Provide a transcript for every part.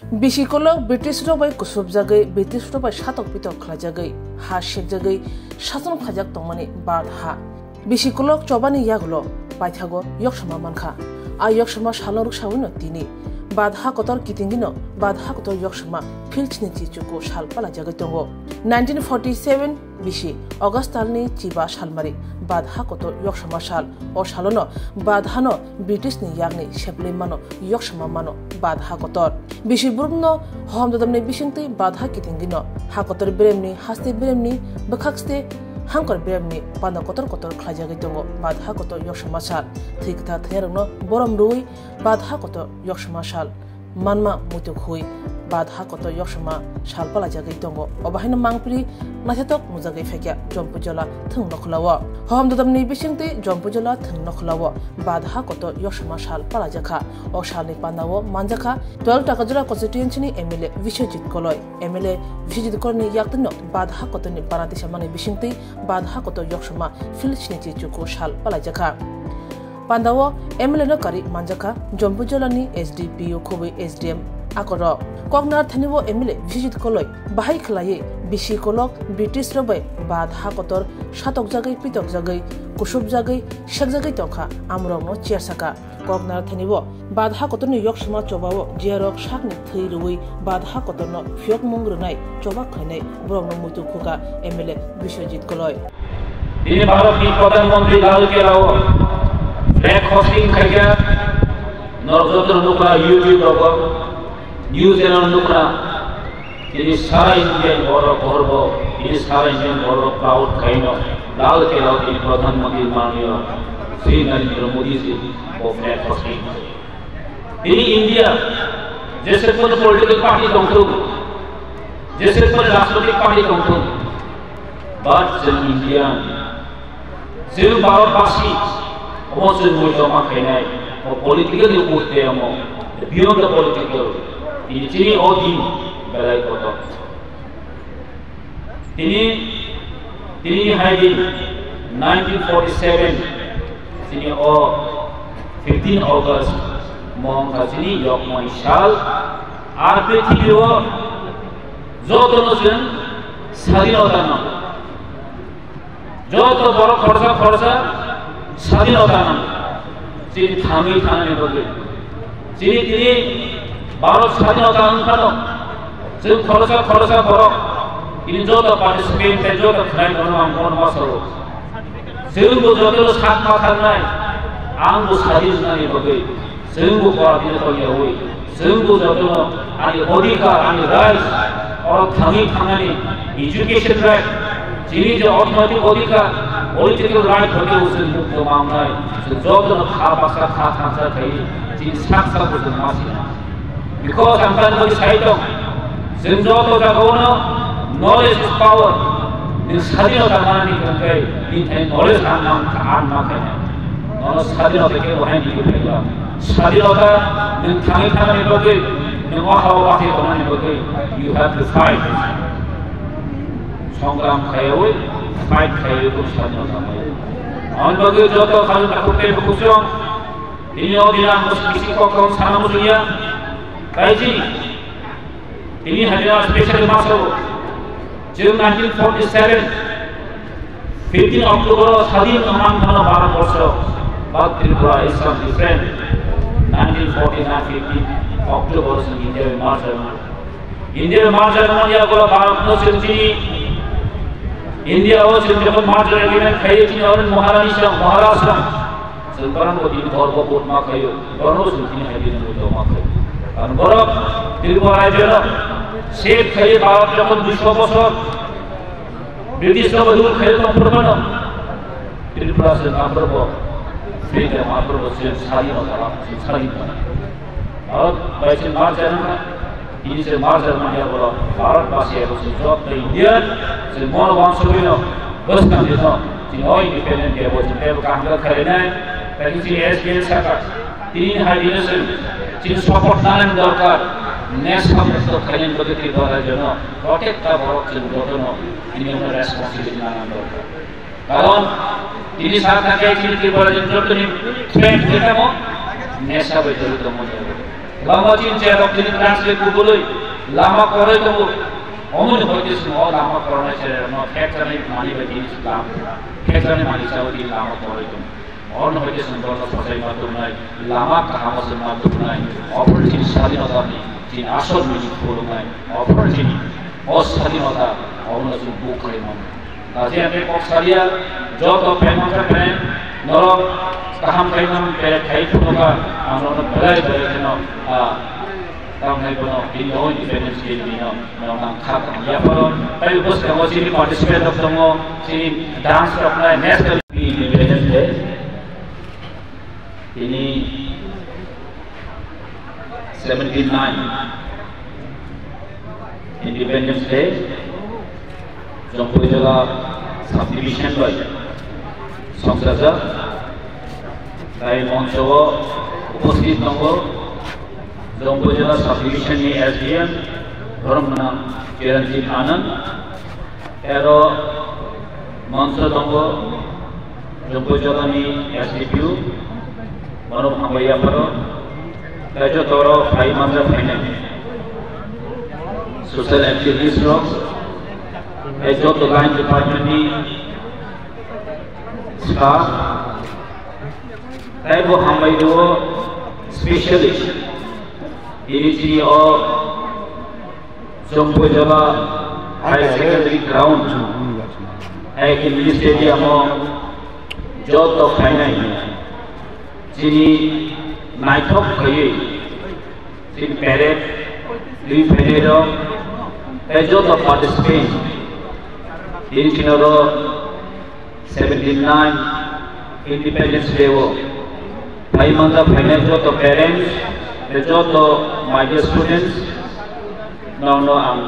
Bishikolo British Robai Kusubjagai, British Robai Shatok Pito Klajagai, Ha Shekjagai, Shaton Kajak Tomani, Bard Ha. Bishikolo Chobani Yagulo, Paitago, Yokshama Manka, A Yokshama Shaloruk Shawino Tini, Bad Hakotor Kitingino, Bad Hakotor Yokshama, Pilchniti Chuko Shal Palajagatongo. 1947 Bishi, August Talni Chiba Shalmari, Bad Hakotor Yokshama Shal, or Shalono, Bad Hano, British Ni Yagni, Shepley Mano, Yokshama Mano, Bad Hakotor. Bishi Burno, Hom the Bishinti, Bad Hakitingino, Hakotor Bremni, Haste Bremni, Bakakste, Hankor Bremni, Panakotor Kotor Klajagatongo, Bad Hakotor Yokshama Shal, Tikta Terno, Borom Rui, Bad Hakotor Yokshama Shal, Manma Mutukhui. Bad Hakoto Yoshama Shal Palajagatongo, Obahina Mangpri, Nathetok Muzagai Fekya, Jompujola, Tung Noklawa. Home the Damni Bishingti, Jompujola, Tung Noklawa, Bad Hakoto Yoshama Shal Palajaka, or Shali Panawo, Manjaka, 12 Takajura constituency, Emile Vishajit Koloi, Emile Vishajit Korni Yakno, Bad Hakotoni Paratishamani Bishingti, Bad Hakoto Yoshama, Filchniti Chuko Shal Palajaka. Pandawo, Emile Nokari, Manjaka, Jompujolani, SDPU Kobe SDM. Akoro Kognar Thanibo Emile Vishit Koloi Bahai Klaye Bishi Kolok British Robai Bad Hakotor Shatok Jagai Pitok Jagai Kushub Jagai Shak Jagai Tonka Amromo Chersaka Kognar Thanibo Bad Hakotor Yokshama Chobawo Jerok Shakni Thirui Bad Hakotor no Fiok Mungrunai Choba Khane Bromo Mutu Kuka Emile Vishajit Koloi Ini Bharat ki Pradhan Mantri Lal Kelao Flag hosting Khaya Norjotor Nukla YouTube Robo New Zealand Nukra, it is Sara Indian or Corbo, it is Sara Indian or proud kind of Lal Kelao in Pradhan Mantri Mania, Sri Narendra Modi's of that hosting. In India, just as for the political party control, just as for the Rashtrapati party control, but in India, Sil Bharat Basi, almost in Mujama Kenai, or politically put there more, beyond the political. Ini Odi Balai Koto. Ini Haidi 1947. Ini 15 August. Mong Hasini Yok Moishal. Arpeti Biwa. Zotonosen Sadinotano. Joto Boro Korsa Sadinotano. Sini Thami Thani Bogi. Sini Bharat Sadinata Ankano, Sil Khorsa Khoro, in Jota participate and Jota Frank on Masoro. Silbu Joto Sakma Kanai, Angu Sadisnani Bogi, Silbu Party away, Silbu Joto, and the Odika and the Rice, or Thami Kamani, education right, Chini automatic Odika, political right for those in Mukhamai, so Joto Habasa Khansa Kai, Chin Saksa with the Masina. Because I'm trying to say since Joto Jagono, knowledge is power. In Sadino Tamani Kankai, in knowledge and nothing. No Sadino the Kabo Handy to Pella. Sadinota, in Tanitani Bogi, in Wahawati Konani Bogi, you have to fight. Songram Kayawi, fight Kayawi Sadinota. On Bogi Joto Kanaka Pukusion, in Yodina Musikoko Sanamusia. Kaiji, ini hanya special masuk. June 1947, 15 October, Sadin Amang Thana Bharat Varsha, but Tripura is some different. 1949-50 October, India March. India March ya gula Bharat no Sirti. India was in the March agreement. Kaiji or Maharashtra. Silparan ko din Borbo Putma kayo. Borno Sirti hai din ko Makayo. And Borok, Tripura Jero, Shape Kay Bharat Japan Bishopasor, British Nobel Kayam Purmano, Tripura says Amberbo, Freedom Amberbo says Sadinota, Sadinota. By St. Marjan, he is a Marjan Yabora, Bharat Basia, who dropped the Indian, says Mono Wansolino, Buskan, the oil independent here was in Kanga Karina, that is the SPN Saka, Tin Hadinison. Chin support nanan dorkar national to khalen bagati dwara jono protect ta borok chin gotono ini una responsibility nanan dorkar karon ini saat থাকে chin ki bora jin jotoni threat dekamo nesa bejori to mone lama cinta dok jadi translate kubului lama korai tu omun hoiti semua lama korai saya no kerja ni mani bagi Islam kerja ni mani saya bagi lama korai tu orang hoiti semua orang selesai matu naik lama kahamas matu naik opportunity sahli nota ni jin asal mini puluh naik opportunity sahli nota orang tu bukan mana Kasi ate kok salia joto pemang ka pen norok kaham kainam pe khai punoka amno belai belai no tam hai puno Indo Independence Day dino no nang khak ya paro pai bos ka sini participate of tongo sini dance apna national Independence Day ini 79 Independence Day Jampujala subdivision লয় সংসদা তাই মঞ্চ উপস্থিত দঙ্গ Jampujala সাবডিভিশননি SDM ধর্মনা চিরঞ্জিত আনন্দ এর মঞ্চ দঙ্গ জম্পুজলানি SDPU মনোব হামবাইয়াফার তাই তর ফাই মানজা ফাইনাল সোশ্যাল অ্যাক্টিভিস্ট রক Joto line department ni staff, tapi वो हमारे जो specialist, ini sini जम्पो जगह high secondary ground, एक mini stadium joto final, sini नाइटॉप कहिए, sini parade, Lee Ferrero, joto participant. Ini kira 79 Independence Day wo. Thai manda final jo to parents, jo to my dear students. No am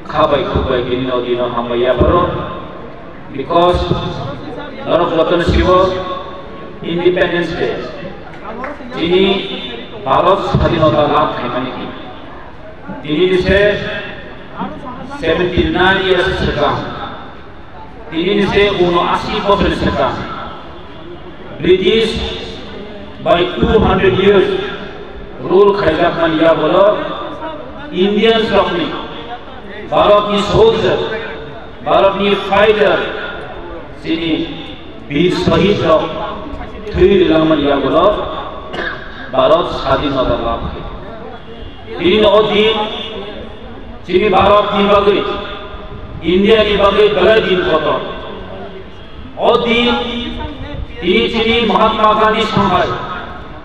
khabai khubai gini no dino hamaya baro. Because norok joton sibo Independence Day. Ini Bharat Swazhinota labh khaimani ki. Ini se 79 years sekarang. Ini se 79 sekarang. British by 200 years rule khayakman ya bolo Indians rokni Bharat ni soldier Bharat ni fighter sini bir shahid rok thir laman ya bolo Bharat স্বাধীনতা লাভ ini odin sini Bharat ni bagai India ni bagai belai din kotor odin ini sini Mahatma Gandhi sampai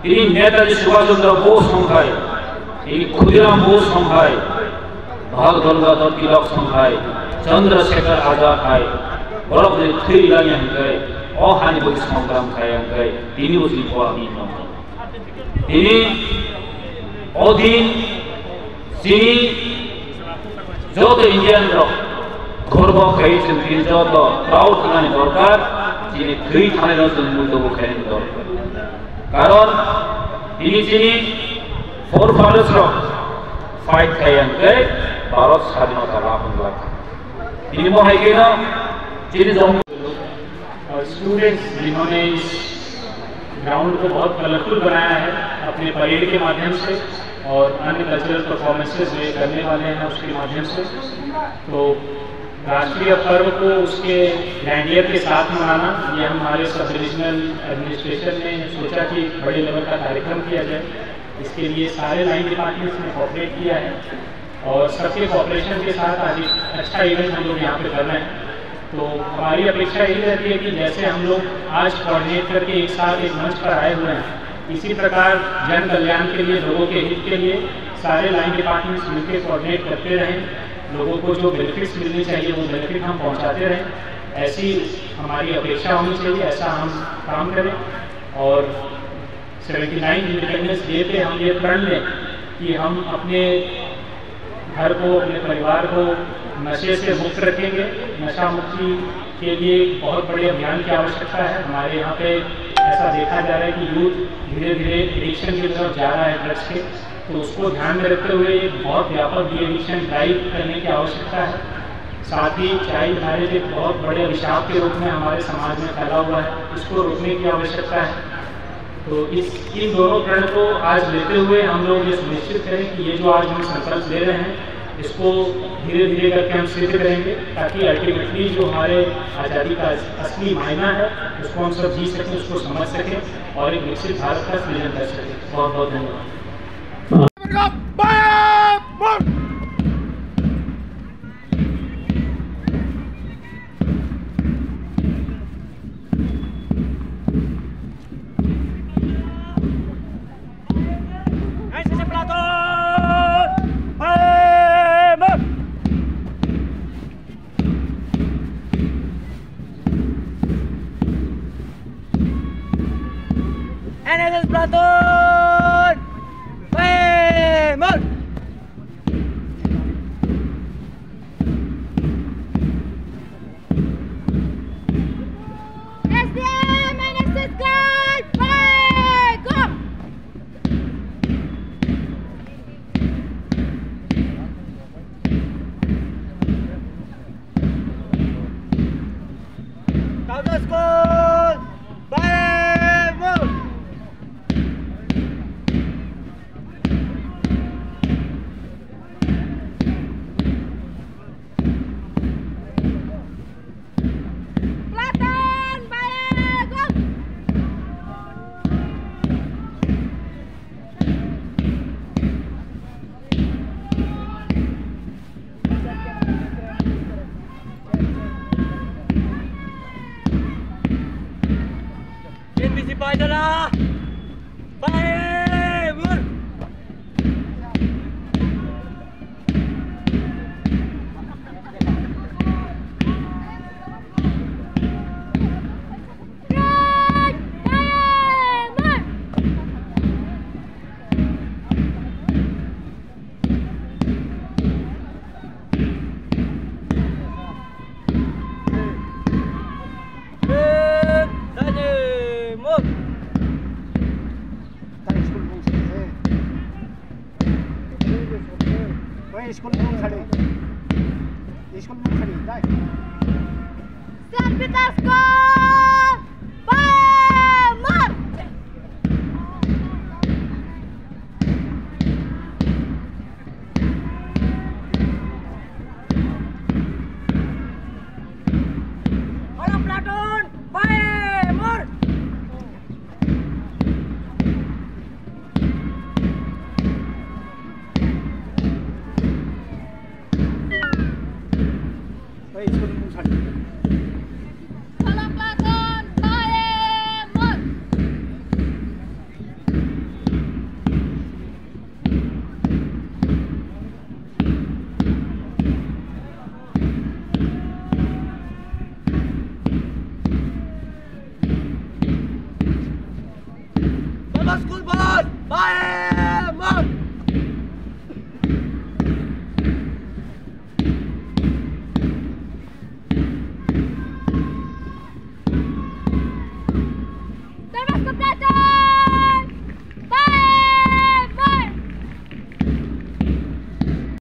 ini Netaji Subhash Chandra Bose sampai ini Khudiram Bose sampai Bhal Gangadhar Tilak sampai Chandrasekhar Azad hai borok de thiri lanya hai oh hani bagi sangram kaya hai ini usi kuami ini odin sini joto Indian rok korbo kai sini joto proud thani dorkar sini three thani rok multo bukain dorkar karon ini sini forefathers rok fight kaya hai Bharat স্বাধীনতা লাভ হলো ini mau hai kena sini jom students जिन्होंने इस ground को बहुत colourful बनाया है अपने parade के माध्यम से और अन्य कल्चरल परफॉर्मेंसेस वे करने वाले हैं उसके माध्यम से तो राष्ट्रीय पर्व को उसके ग्रैंडियर के साथ मनाना ये हमारे सब डिविजनल एडमिनिस्ट्रेशन ने सोचा कि बड़े लेवल का कार्यक्रम किया जाए इसके लिए सारे लाइन डिपार्टमेंट्स ने कोऑपरेट किया है और सबके कोऑपरेशन के साथ आज अच्छा इवेंट हम लोग यहाँ पे कर रहे हैं तो हमारी अपेक्षा यही रहती है कि जैसे हम लोग आज कोऑर्डिनेट करके एक साथ एक मंच पर आए हुए हैं इसी प्रकार जन कल्याण के लिए लोगों के हित के लिए सारे लाइन डिपार्टमेंट्स मिलकर कोऑर्डिनेट करते रहें लोगों को जो बेनिफिट्स मिलने चाहिए वो बेनिफिट हम पहुंचाते रहें ऐसी हमारी अपेक्षा होनी चाहिए ऐसा हम काम करें और 79 इंडिपेंडेंस डे पे हम ये प्रण लें कि हम अपने घर को अपने परिवार को नशे से मुक्त रखेंगे नशा मुक्ति के लिए बहुत बड़े अभियान की आवश्यकता है हमारे यहाँ पे ऐसा देखा जा रहा है कि यूथ धीरे धीरे एडिक्शन की तरफ जा रहा है ड्रग्स के तो उसको ध्यान में रखते हुए एक बहुत व्यापक डी एडिक्शन ड्राइव करने की आवश्यकता है साथ ही चाइल्ड मैरिज एक बहुत बड़े अभिशाप के रूप में हमारे समाज में फैला हुआ है इसको रोकने की आवश्यकता है तो इन दोनों प्रण को आज लेते हुए हम लोग ये सुनिश्चित करें कि ये जो आज हम संकल्प ले रहे हैं इसको धीरे धीरे करके हम सिद्ध करेंगे, ताकि अल्टीमेटली जो हमारे आज़ादी का असली मायना है उसको हम सब जी सकें, उसको समझ सकें और एक विकसित भारत का सृजन कर सकें। बहुत बहुत धन्यवाद। NSS Platoon! Famous! SDM NSS Guard! Go! Counter School! Famous! NBC Paidala! Famous! School में खड़े जाए St. Peter's School! Famous! Hello Platoon! Famous! School में खड़े Hello Platoon! Famous! Hello School Boss! Famous!